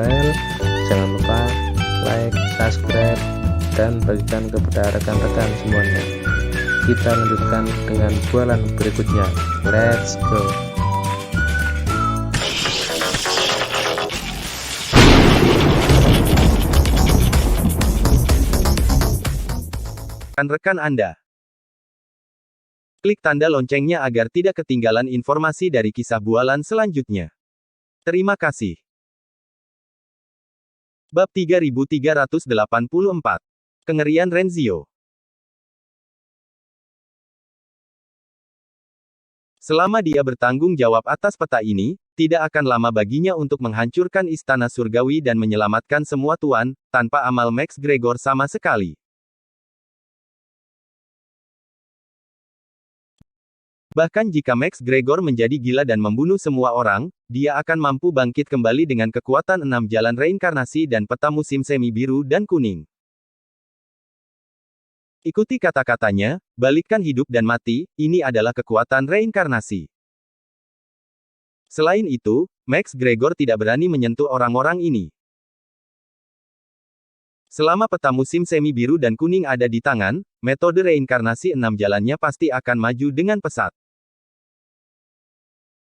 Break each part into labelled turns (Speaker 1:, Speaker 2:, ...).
Speaker 1: Rafael. Jangan lupa like, subscribe, dan bagikan kepada rekan-rekan semuanya. Kita lanjutkan dengan bualan berikutnya. Let's go.
Speaker 2: Rekan-rekan Anda, klik tanda loncengnya agar tidak ketinggalan informasi dari kisah bualan selanjutnya. Terima kasih. Bab 3384. Kengerian Renzio. Selama dia bertanggung jawab atas peta ini, tidak akan lama baginya untuk menghancurkan istana surgawi dan menyelamatkan semua tuan, tanpa amal Max Gregor sama sekali. Bahkan jika Max Gregor menjadi gila dan membunuh semua orang, dia akan mampu bangkit kembali dengan kekuatan 6 jalan reinkarnasi dan peta musim semi biru dan kuning. Ikuti kata-katanya, balikkan hidup dan mati, ini adalah kekuatan reinkarnasi. Selain itu, Max Gregor tidak berani menyentuh orang-orang ini. Selama peta musim semi biru dan kuning ada di tangan, metode reinkarnasi 6 jalannya pasti akan maju dengan pesat.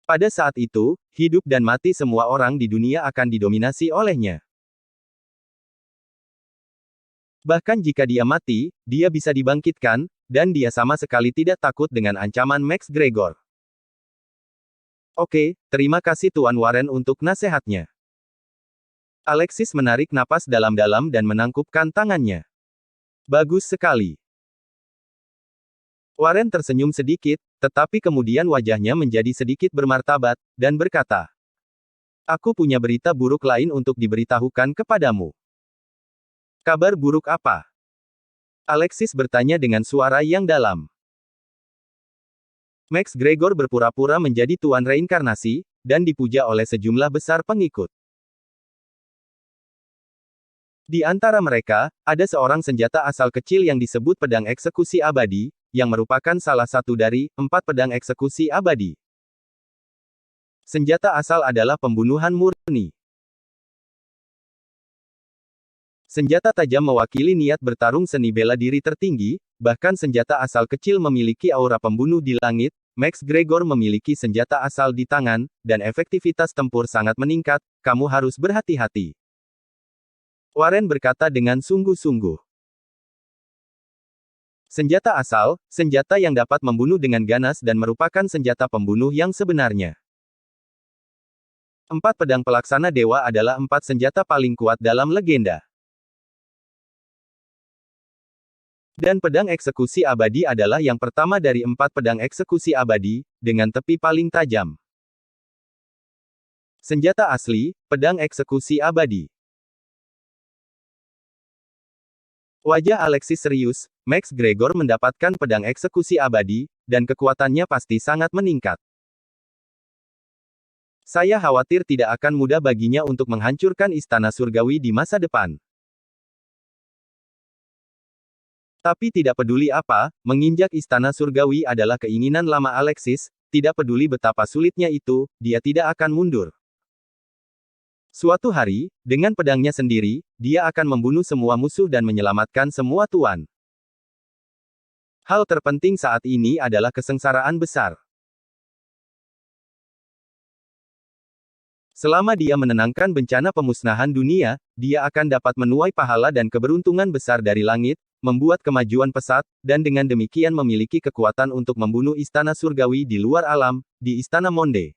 Speaker 2: Pada saat itu, hidup dan mati semua orang di dunia akan didominasi olehnya. Bahkan jika dia mati, dia bisa dibangkitkan, dan dia sama sekali tidak takut dengan ancaman Max Gregor. Oke, terima kasih Tuan Warren untuk nasihatnya. Alexis menarik napas dalam-dalam dan menangkupkan tangannya. Bagus sekali. Warren tersenyum sedikit, tetapi kemudian wajahnya menjadi sedikit bermartabat, dan berkata, "Aku punya berita buruk lain untuk diberitahukan kepadamu." "Kabar buruk apa?" Alexis bertanya dengan suara yang dalam. Max Gregor berpura-pura menjadi tuan reinkarnasi, dan dipuja oleh sejumlah besar pengikut. Di antara mereka, ada seorang senjata asal kecil yang disebut pedang eksekusi abadi, yang merupakan salah satu dari 4 pedang eksekusi abadi. Senjata asal adalah pembunuhan murni. Senjata tajam mewakili niat bertarung seni bela diri tertinggi, bahkan senjata asal kecil memiliki aura pembunuh di langit. Max Gregor memiliki senjata asal di tangan, dan efektivitas tempur sangat meningkat, kamu harus berhati-hati. Warren berkata dengan sungguh-sungguh. Senjata asal, senjata yang dapat membunuh dengan ganas dan merupakan senjata pembunuh yang sebenarnya. 4 pedang pelaksana dewa adalah 4 senjata paling kuat dalam legenda. Dan pedang eksekusi abadi adalah yang pertama dari 4 pedang eksekusi abadi, dengan tepi paling tajam. Senjata asli, pedang eksekusi abadi. Wajah Alexis serius. Max Gregor mendapatkan pedang eksekusi abadi, dan kekuatannya pasti sangat meningkat. Saya khawatir tidak akan mudah baginya untuk menghancurkan istana surgawi di masa depan. Tapi tidak peduli apa, menginjak istana surgawi adalah keinginan lama Alexis, tidak peduli betapa sulitnya itu, dia tidak akan mundur. Suatu hari, dengan pedangnya sendiri, dia akan membunuh semua musuh dan menyelamatkan semua tuan. Hal terpenting saat ini adalah kesengsaraan besar. Selama dia menenangkan bencana pemusnahan dunia, dia akan dapat menuai pahala dan keberuntungan besar dari langit, membuat kemajuan pesat, dan dengan demikian memiliki kekuatan untuk membunuh istana surgawi di luar alam, di istana Monde.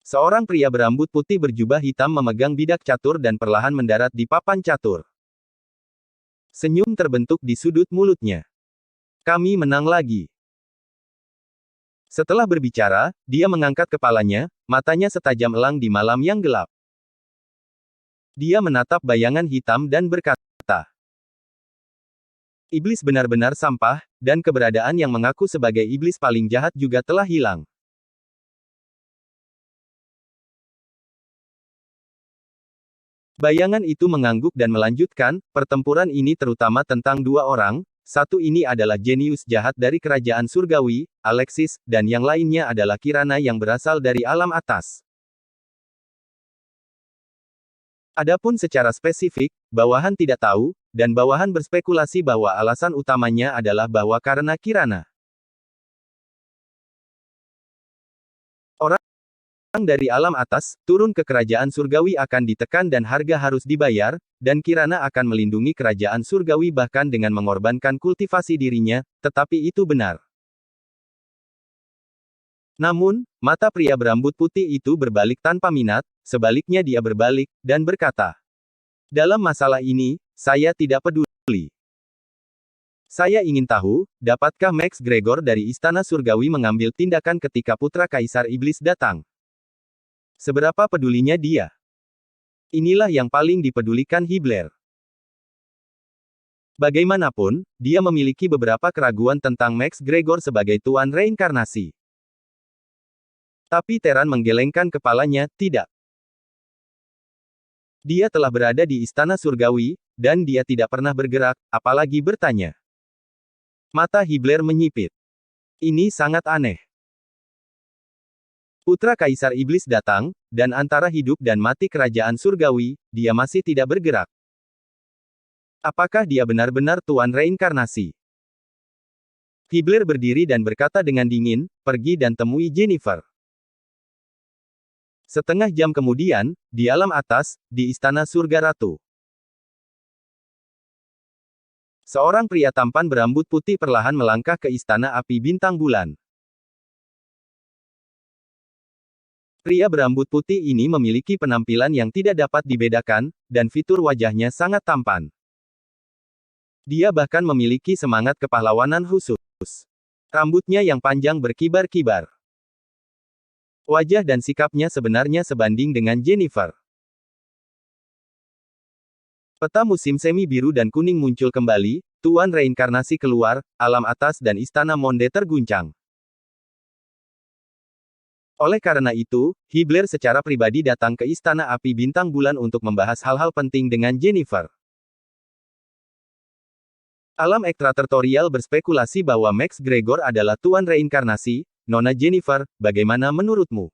Speaker 2: Seorang pria berambut putih berjubah hitam memegang bidak catur dan perlahan mendarat di papan catur. Senyum terbentuk di sudut mulutnya. Kami menang lagi. Setelah berbicara, dia mengangkat kepalanya, matanya setajam elang di malam yang gelap. Dia menatap bayangan hitam dan berkata, "Iblis benar-benar sampah, dan keberadaan yang mengaku sebagai iblis paling jahat juga telah hilang." Bayangan itu mengangguk dan melanjutkan, pertempuran ini terutama tentang 2 orang, satu ini adalah jenius jahat dari kerajaan surgawi, Alexis, dan yang lainnya adalah Kirana yang berasal dari alam atas. Adapun secara spesifik, bawahan tidak tahu, dan bawahan berspekulasi bahwa alasan utamanya adalah bahwa karena Kirana. Orang dari alam atas, turun ke kerajaan surgawi akan ditekan dan harga harus dibayar, dan Kirana akan melindungi kerajaan surgawi bahkan dengan mengorbankan kultivasi dirinya, tetapi itu benar. Namun, mata pria berambut putih itu berbalik tanpa minat, sebaliknya dia berbalik, dan berkata, "Dalam masalah ini, saya tidak peduli. Saya ingin tahu, dapatkah Max Gregor dari Istana Surgawi mengambil tindakan ketika putra Kaisar Iblis datang? Seberapa pedulinya dia? Inilah yang paling dipedulikan Hibler. Bagaimanapun, dia memiliki beberapa keraguan tentang Max Gregor sebagai tuan reinkarnasi. Tapi Teran menggelengkan kepalanya, tidak. Dia telah berada di Istana Surgawi, dan dia tidak pernah bergerak, apalagi bertanya." Mata Hibler menyipit. Ini sangat aneh. Putra Kaisar Iblis datang, dan antara hidup dan mati kerajaan surgawi, dia masih tidak bergerak. Apakah dia benar-benar tuan reinkarnasi? Hibler berdiri dan berkata dengan dingin, "Pergi dan temui Jennifer." Setengah jam kemudian, di alam atas, di Istana Surga Ratu. Seorang pria tampan berambut putih perlahan melangkah ke Istana Api Bintang Bulan. Pria berambut putih ini memiliki penampilan yang tidak dapat dibedakan, dan fitur wajahnya sangat tampan. Dia bahkan memiliki semangat kepahlawanan khusus. Rambutnya yang panjang berkibar-kibar. Wajah dan sikapnya sebenarnya sebanding dengan Jennifer. Peta musim semi biru dan kuning muncul kembali, tuan reinkarnasi keluar, alam atas dan istana Monde terguncang. Oleh karena itu, Hibler secara pribadi datang ke Istana Api Bintang Bulan untuk membahas hal-hal penting dengan Jennifer. Alam ekstraterritorial berspekulasi bahwa Max Gregor adalah tuan reinkarnasi. Nona Jennifer, bagaimana menurutmu?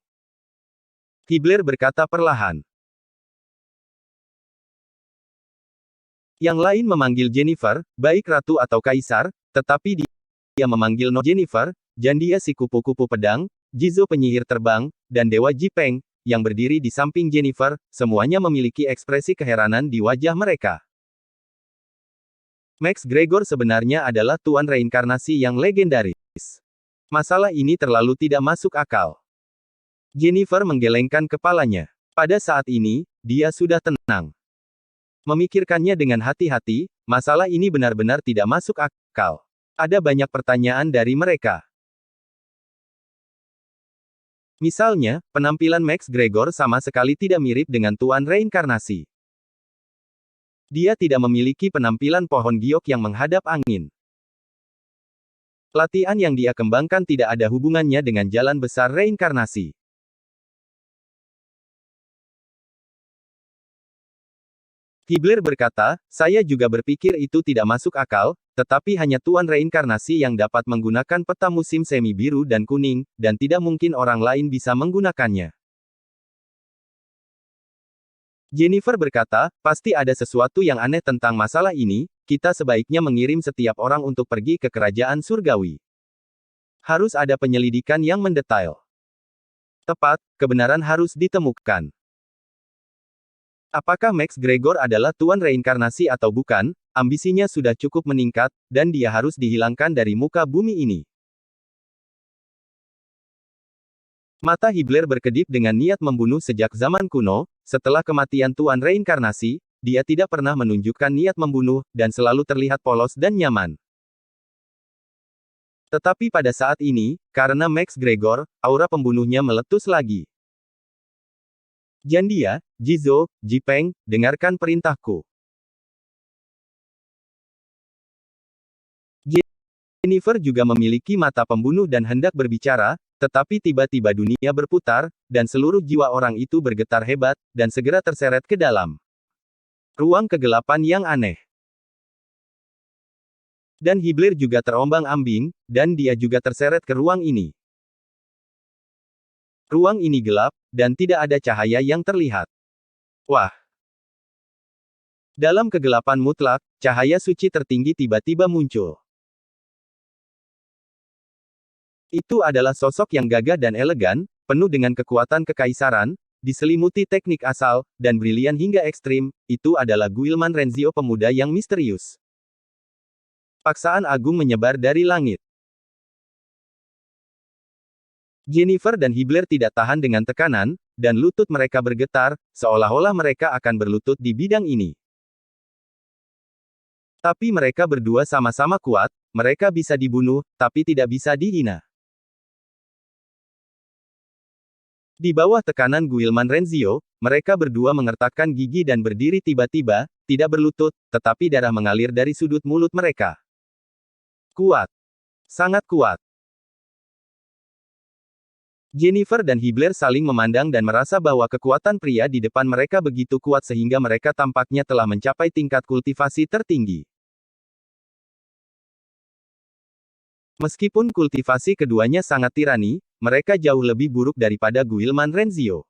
Speaker 2: Hibler berkata perlahan. Yang lain memanggil Jennifer, baik ratu atau kaisar, tetapi dia memanggil Nona Jennifer, Jandia si kupu-kupu pedang, Jizo penyihir terbang, dan Dewa Jipeng, yang berdiri di samping Jennifer, semuanya memiliki ekspresi keheranan di wajah mereka. Max Gregor sebenarnya adalah tuan reinkarnasi yang legendaris. Masalah ini terlalu tidak masuk akal. Jennifer menggelengkan kepalanya. Pada saat ini, dia sudah tenang. Memikirkannya dengan hati-hati, masalah ini benar-benar tidak masuk akal. Ada banyak pertanyaan dari mereka. Misalnya, penampilan Max Gregor sama sekali tidak mirip dengan tuan reinkarnasi. Dia tidak memiliki penampilan pohon giok yang menghadap angin. Latihan yang dia kembangkan tidak ada hubungannya dengan jalan besar reinkarnasi. Hibler berkata, "Saya juga berpikir itu tidak masuk akal, tetapi hanya tuan reinkarnasi yang dapat menggunakan peta musim semi biru dan kuning, dan tidak mungkin orang lain bisa menggunakannya." Jennifer berkata, "Pasti ada sesuatu yang aneh tentang masalah ini, kita sebaiknya mengirim setiap orang untuk pergi ke kerajaan surgawi. Harus ada penyelidikan yang mendetail. Tepat, kebenaran harus ditemukan. Apakah Max Gregor adalah tuan reinkarnasi atau bukan, ambisinya sudah cukup meningkat, dan dia harus dihilangkan dari muka bumi ini." Mata Hibler berkedip dengan niat membunuh sejak zaman kuno, setelah kematian tuan reinkarnasi, dia tidak pernah menunjukkan niat membunuh, dan selalu terlihat polos dan nyaman. Tetapi pada saat ini, karena Max Gregor, aura pembunuhnya meletus lagi. Jandia, Jizo, Jipeng, dengarkan perintahku. Jennifer juga memiliki mata pembunuh dan hendak berbicara, tetapi tiba-tiba dunia berputar, dan seluruh jiwa orang itu bergetar hebat, dan segera terseret ke dalam ruang kegelapan yang aneh. Dan Hibler juga terombang-ambing, dan dia juga terseret ke ruang ini. Ruang ini gelap, dan tidak ada cahaya yang terlihat. Wah! Dalam kegelapan mutlak, cahaya suci tertinggi tiba-tiba muncul. Itu adalah sosok yang gagah dan elegan, penuh dengan kekuatan kekaisaran, diselimuti teknik asal, dan brilian hingga ekstrim. Itu adalah Guilman Renzio, pemuda yang misterius. Paksaan agung menyebar dari langit. Jennifer dan Hibbler tidak tahan dengan tekanan, dan lutut mereka bergetar, seolah-olah mereka akan berlutut di bidang ini. Tapi mereka berdua sama-sama kuat, mereka bisa dibunuh, tapi tidak bisa dihina. Di bawah tekanan Guilman Renzio, mereka berdua mengertakkan gigi dan berdiri tiba-tiba, tidak berlutut, tetapi darah mengalir dari sudut mulut mereka. Kuat. Sangat kuat. Jennifer dan Hibbler saling memandang dan merasa bahwa kekuatan pria di depan mereka begitu kuat sehingga mereka tampaknya telah mencapai tingkat kultivasi tertinggi. Meskipun kultivasi keduanya sangat tirani, mereka jauh lebih buruk daripada Guilman Renzio.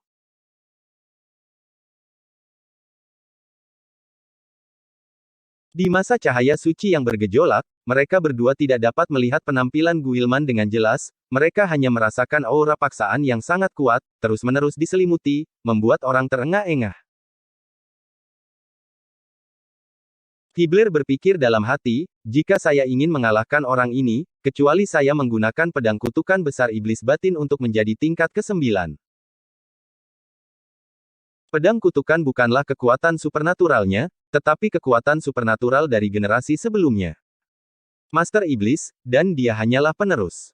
Speaker 2: Di masa cahaya suci yang bergejolak, mereka berdua tidak dapat melihat penampilan Guilman dengan jelas, mereka hanya merasakan aura paksaan yang sangat kuat, terus-menerus diselimuti, membuat orang terengah-engah. Hibbler berpikir dalam hati, jika saya ingin mengalahkan orang ini, kecuali saya menggunakan pedang kutukan besar iblis batin untuk menjadi tingkat ke-9. Pedang kutukan bukanlah kekuatan supernaturalnya, tetapi kekuatan supernatural dari generasi sebelumnya. Master Iblis, dan dia hanyalah penerus.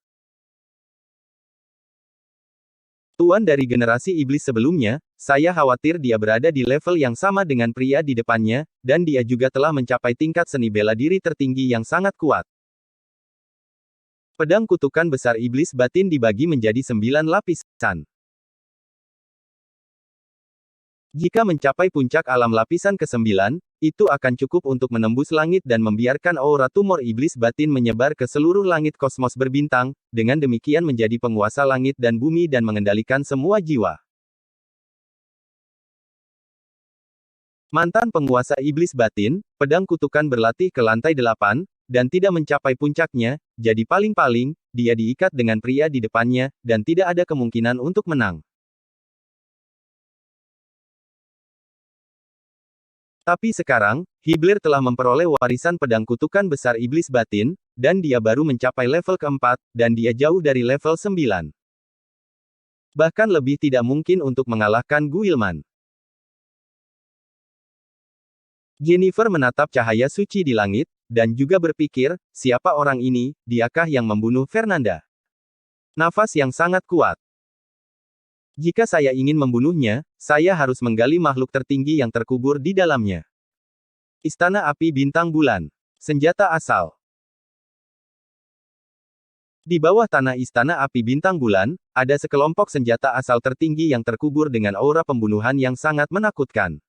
Speaker 2: Tuan dari generasi iblis sebelumnya, saya khawatir dia berada di level yang sama dengan pria di depannya, dan dia juga telah mencapai tingkat seni bela diri tertinggi yang sangat kuat. Pedang kutukan besar iblis batin dibagi menjadi 9 lapisan. Jika mencapai puncak alam lapisan ke-9, itu akan cukup untuk menembus langit dan membiarkan aura tumor iblis batin menyebar ke seluruh langit kosmos berbintang, dengan demikian menjadi penguasa langit dan bumi dan mengendalikan semua jiwa. Mantan penguasa iblis batin, pedang kutukan berlatih ke lantai 8, dan tidak mencapai puncaknya, jadi paling-paling, dia diikat dengan pria di depannya, dan tidak ada kemungkinan untuk menang. Tapi sekarang, Hibbler telah memperoleh warisan pedang kutukan besar iblis batin, dan dia baru mencapai level ke-4, dan dia jauh dari level 9. Bahkan lebih tidak mungkin untuk mengalahkan Guilman. Jennifer menatap cahaya suci di langit, dan juga berpikir, siapa orang ini, diakah yang membunuh Fernanda? Nafas yang sangat kuat. Jika saya ingin membunuhnya, saya harus menggali makhluk tertinggi yang terkubur di dalamnya. Istana Api Bintang Bulan. Senjata asal. Di bawah tanah Istana Api Bintang Bulan, ada sekelompok senjata asal tertinggi yang terkubur dengan aura pembunuhan yang sangat menakutkan.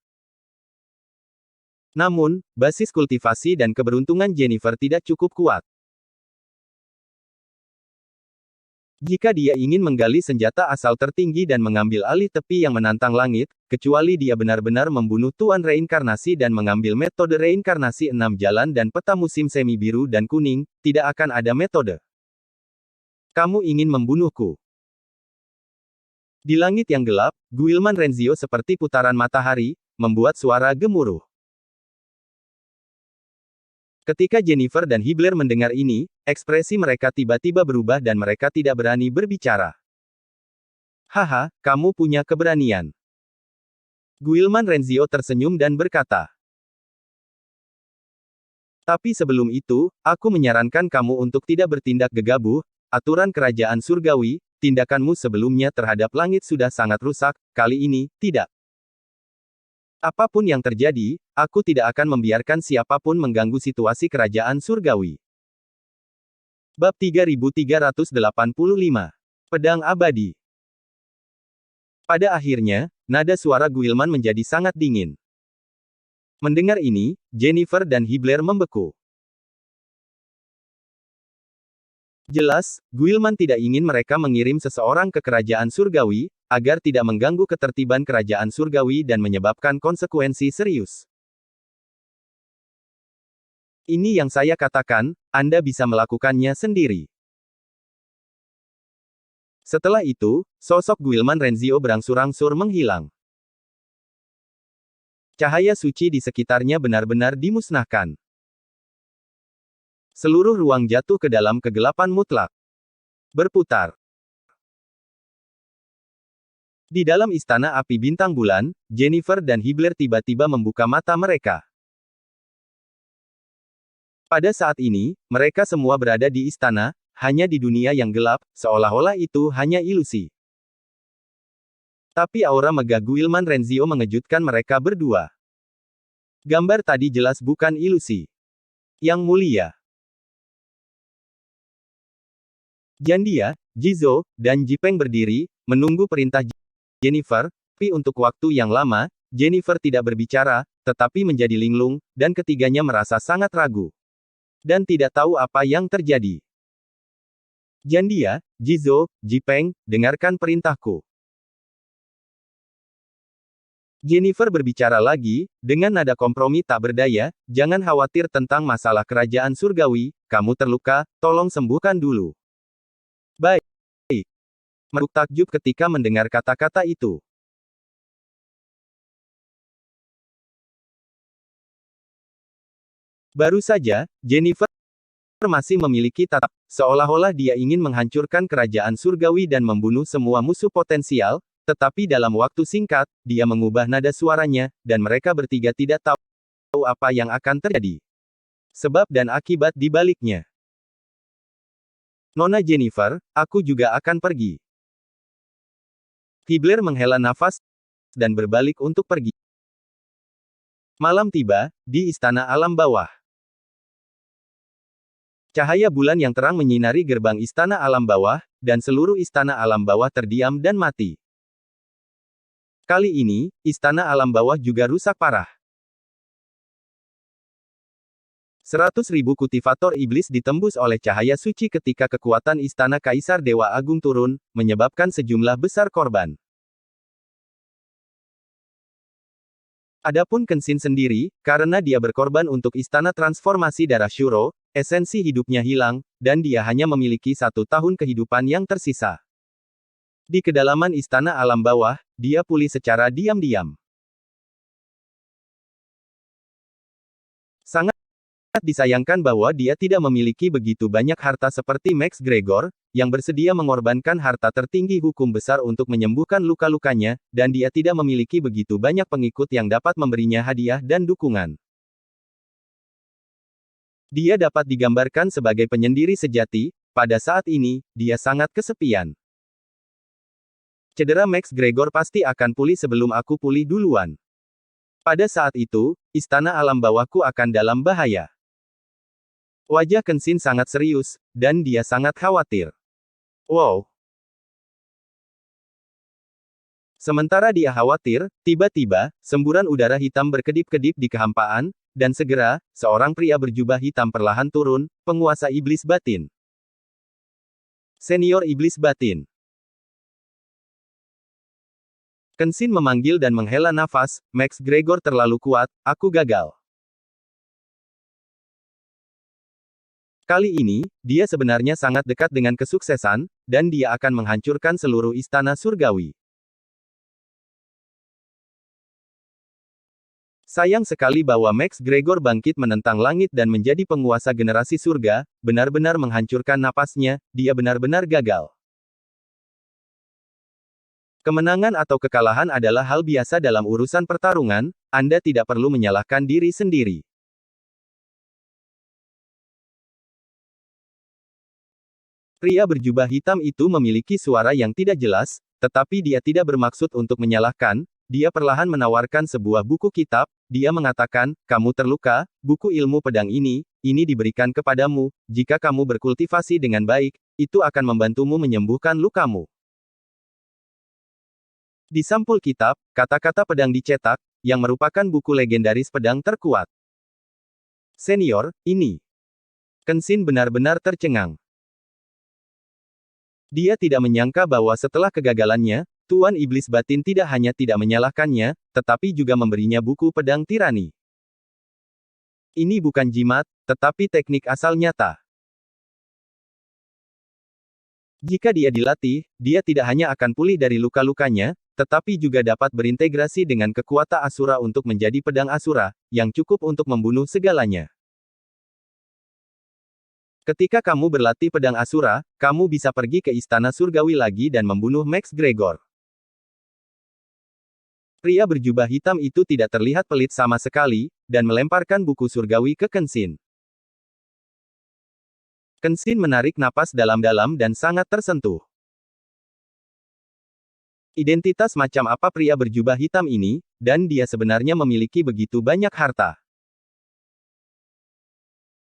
Speaker 2: Namun, basis kultivasi dan keberuntungan Jennifer tidak cukup kuat. Jika dia ingin menggali senjata asal tertinggi dan mengambil alih tepi yang menantang langit, kecuali dia benar-benar membunuh Tuan Reinkarnasi dan mengambil metode reinkarnasi 6 jalan dan peta musim semi biru dan kuning, tidak akan ada metode. Kamu ingin membunuhku. Di langit yang gelap, Guilman Renzio seperti putaran matahari, membuat suara gemuruh. Ketika Jennifer dan Hibbler mendengar ini, ekspresi mereka tiba-tiba berubah dan mereka tidak berani berbicara. Haha, kamu punya keberanian. Guilman Renzio tersenyum dan berkata. Tapi sebelum itu, aku menyarankan kamu untuk tidak bertindak gegabah, aturan kerajaan surgawi, tindakanmu sebelumnya terhadap langit sudah sangat rusak, kali ini, tidak. Apapun yang terjadi, aku tidak akan membiarkan siapapun mengganggu situasi kerajaan surgawi. Bab 3385. Pedang Abadi. Pada akhirnya, nada suara Guilman menjadi sangat dingin. Mendengar ini, Jennifer dan Hibbler membeku. Jelas, Guilman tidak ingin mereka mengirim seseorang ke kerajaan surgawi, agar tidak mengganggu ketertiban kerajaan surgawi dan menyebabkan konsekuensi serius. Ini yang saya katakan, Anda bisa melakukannya sendiri. Setelah itu, sosok Guilman Renzio berangsur-angsur menghilang. Cahaya suci di sekitarnya benar-benar dimusnahkan. Seluruh ruang jatuh ke dalam kegelapan mutlak. Berputar. Di dalam istana api bintang bulan, Jennifer dan Hibler tiba-tiba membuka mata mereka. Pada saat ini, mereka semua berada di istana, hanya di dunia yang gelap, seolah-olah itu hanya ilusi. Tapi aura megah Guilman Renzio mengejutkan mereka berdua. Gambar tadi jelas bukan ilusi. Yang mulia. Jandia, Jizo, dan Jipeng berdiri, menunggu perintah Jennifer, tapi untuk waktu yang lama, Jennifer tidak berbicara, tetapi menjadi linglung, dan ketiganya merasa sangat ragu. Dan tidak tahu apa yang terjadi. Jandia, Jizo, Jipeng, dengarkan perintahku. Jennifer berbicara lagi, dengan nada kompromi tak berdaya, jangan khawatir tentang masalah kerajaan surgawi, kamu terluka, tolong sembuhkan dulu. Baik. Meruk takjub ketika mendengar kata-kata itu. Baru saja, Jennifer masih memiliki tatap, seolah-olah dia ingin menghancurkan kerajaan surgawi dan membunuh semua musuh potensial, tetapi dalam waktu singkat, dia mengubah nada suaranya, dan mereka bertiga tidak tahu apa yang akan terjadi. Sebab dan akibat di baliknya. Nona Jennifer, aku juga akan pergi. Hibler menghela nafas, dan berbalik untuk pergi. Malam tiba, di istana alam bawah. Cahaya bulan yang terang menyinari gerbang istana alam bawah, dan seluruh istana alam bawah terdiam dan mati. Kali ini, istana alam bawah juga rusak parah. 100.000 kultivator iblis ditembus oleh cahaya suci ketika kekuatan istana Kaisar Dewa Agung turun, menyebabkan sejumlah besar korban. Adapun Kenshin sendiri, karena dia berkorban untuk istana transformasi darah Shuro, esensi hidupnya hilang, dan dia hanya memiliki 1 tahun kehidupan yang tersisa. Di kedalaman istana alam bawah, dia pulih secara diam-diam. Sangat disayangkan bahwa dia tidak memiliki begitu banyak harta seperti Max Gregor, yang bersedia mengorbankan harta tertinggi hukum besar untuk menyembuhkan luka-lukanya, dan dia tidak memiliki begitu banyak pengikut yang dapat memberinya hadiah dan dukungan. Dia dapat digambarkan sebagai penyendiri sejati, pada saat ini, dia sangat kesepian. Cedera Max Gregor pasti akan pulih sebelum aku pulih duluan. Pada saat itu, istana alam bawahku akan dalam bahaya. Wajah Kenshin sangat serius, dan dia sangat khawatir. Wow. Sementara dia khawatir, tiba-tiba, semburan udara hitam berkedip-kedip di kehampaan, dan segera, seorang pria berjubah hitam perlahan turun, penguasa iblis batin. Senior iblis batin. Kenshin memanggil dan menghela nafas, Max Gregor terlalu kuat, aku gagal. Kali ini, dia sebenarnya sangat dekat dengan kesuksesan, dan dia akan menghancurkan seluruh istana surgawi. Sayang sekali bahwa Max Gregor bangkit menentang langit dan menjadi penguasa generasi surga, benar-benar menghancurkan napasnya, dia benar-benar gagal. Kemenangan atau kekalahan adalah hal biasa dalam urusan pertarungan, Anda tidak perlu menyalahkan diri sendiri. Pria berjubah hitam itu memiliki suara yang tidak jelas, tetapi dia tidak bermaksud untuk menyalahkan, dia perlahan menawarkan sebuah buku kitab, dia mengatakan, kamu terluka, buku ilmu pedang ini diberikan kepadamu, jika kamu berkultivasi dengan baik, itu akan membantumu menyembuhkan lukamu. Di sampul kitab, kata-kata pedang dicetak, yang merupakan buku legendaris pedang terkuat. Senior, ini. Kenshin benar-benar tercengang. Dia tidak menyangka bahwa setelah kegagalannya, Tuan Iblis Batin tidak hanya tidak menyalahkannya, tetapi juga memberinya buku pedang tirani. Ini bukan jimat, tetapi teknik asal nyata. Jika dia dilatih, dia tidak hanya akan pulih dari luka-lukanya, tetapi juga dapat berintegrasi dengan kekuatan Asura untuk menjadi pedang Asura, yang cukup untuk membunuh segalanya. Ketika kamu berlatih pedang Asura, kamu bisa pergi ke Istana Surgawi lagi dan membunuh Max Gregor. Pria berjubah hitam itu tidak terlihat pelit sama sekali, dan melemparkan buku surgawi ke Kenshin. Kenshin menarik napas dalam-dalam dan sangat tersentuh. Identitas macam apa pria berjubah hitam ini, dan dia sebenarnya memiliki begitu banyak harta.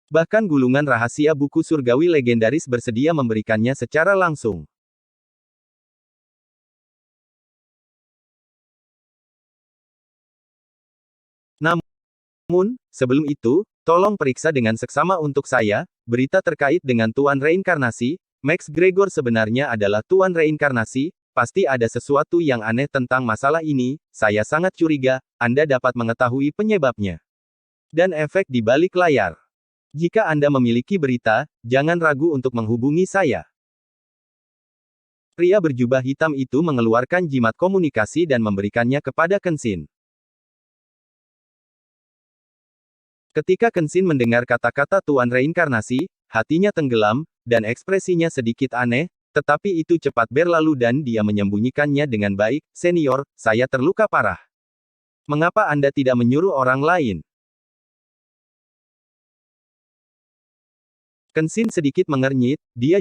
Speaker 2: Bahkan gulungan rahasia buku surgawi legendaris bersedia memberikannya secara langsung. Namun, sebelum itu, tolong periksa dengan seksama untuk saya, berita terkait dengan Tuan Reinkarnasi. Max Gregor sebenarnya adalah Tuan Reinkarnasi, pasti ada sesuatu yang aneh tentang masalah ini, saya sangat curiga, Anda dapat mengetahui penyebabnya. Dan efek di balik layar. Jika Anda memiliki berita, jangan ragu untuk menghubungi saya. Pria berjubah hitam itu mengeluarkan jimat komunikasi dan memberikannya kepada Kenshin. Ketika Kenshin mendengar kata-kata Tuan Reinkarnasi, hatinya tenggelam, dan ekspresinya sedikit aneh, tetapi itu cepat berlalu dan dia menyembunyikannya dengan baik. Senior, saya terluka parah. Mengapa Anda tidak menyuruh orang lain? Kenshin sedikit mengernyit, dia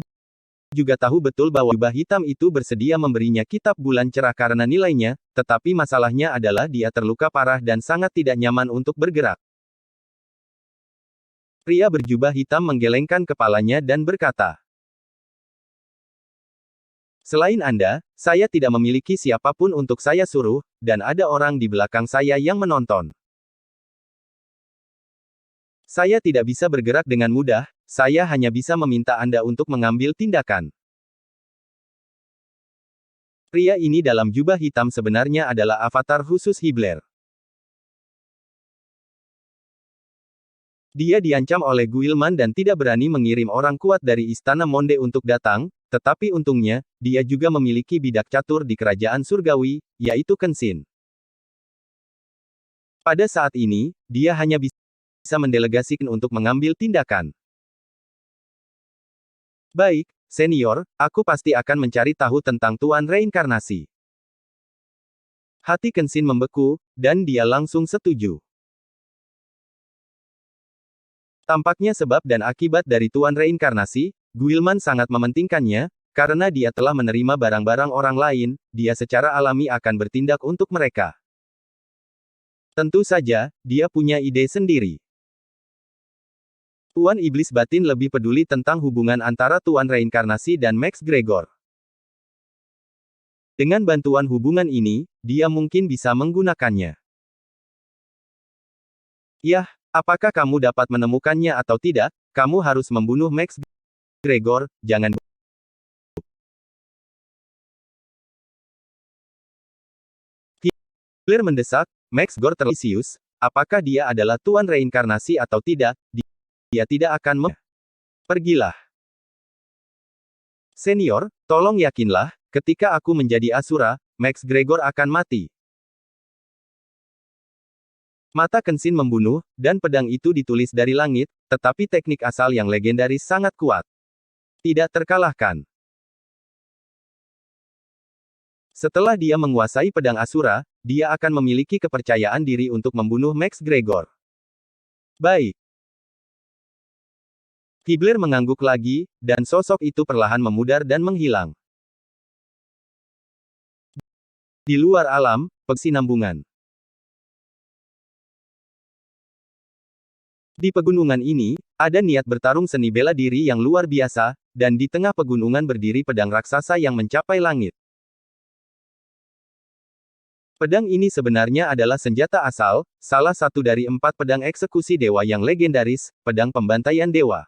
Speaker 2: juga tahu betul bahwa jubah hitam itu bersedia memberinya kitab bulan cerah karena nilainya, tetapi masalahnya adalah dia terluka parah dan sangat tidak nyaman untuk bergerak. Pria berjubah hitam menggelengkan kepalanya dan berkata, "Selain Anda, saya tidak memiliki siapapun untuk saya suruh, dan ada orang di belakang saya yang menonton. Saya tidak bisa bergerak dengan mudah, saya hanya bisa meminta Anda untuk mengambil tindakan." Pria ini dalam jubah hitam sebenarnya adalah avatar khusus Hibler. Dia diancam oleh Guilman dan tidak berani mengirim orang kuat dari Istana Monde untuk datang, tetapi untungnya, dia juga memiliki bidak catur di Kerajaan Surgawi, yaitu Kenshin. Pada saat ini, dia hanya bisa mendelegasikan untuk mengambil tindakan. Baik, senior, aku pasti akan mencari tahu tentang Tuan Reinkarnasi. Hati Kenshin membeku, dan dia langsung setuju. Tampaknya sebab dan akibat dari Tuan Reinkarnasi, Guilman sangat mementingkannya, karena dia telah menerima barang-barang orang lain, dia secara alami akan bertindak untuk mereka. Tentu saja, dia punya ide sendiri. Tuan Iblis Batin lebih peduli tentang hubungan antara Tuan Reinkarnasi dan Max Gregor. Dengan bantuan hubungan ini, dia mungkin bisa menggunakannya. Yah, apakah kamu dapat menemukannya atau tidak, kamu harus membunuh Max Gregor, jangan. Hibler mendesak, Max Gregor terlisius, apakah dia adalah Tuan Reinkarnasi atau tidak, dia tidak akan Pergilah. Senior, tolong yakinlah, ketika aku menjadi Asura, Max Gregor akan mati. Mata Kenshin membunuh, dan pedang itu ditulis dari langit, tetapi teknik asal yang legendaris sangat kuat. Tidak terkalahkan. Setelah dia menguasai pedang Asura, dia akan memiliki kepercayaan diri untuk membunuh Max Gregor. Baik. Hibler mengangguk lagi, dan sosok itu perlahan memudar dan menghilang. Di luar alam, pesinambungan. Di pegunungan ini, ada niat bertarung seni bela diri yang luar biasa, dan di tengah pegunungan berdiri pedang raksasa yang mencapai langit. Pedang ini sebenarnya adalah senjata asal, salah satu dari 4 pedang eksekusi dewa yang legendaris, pedang pembantaian dewa.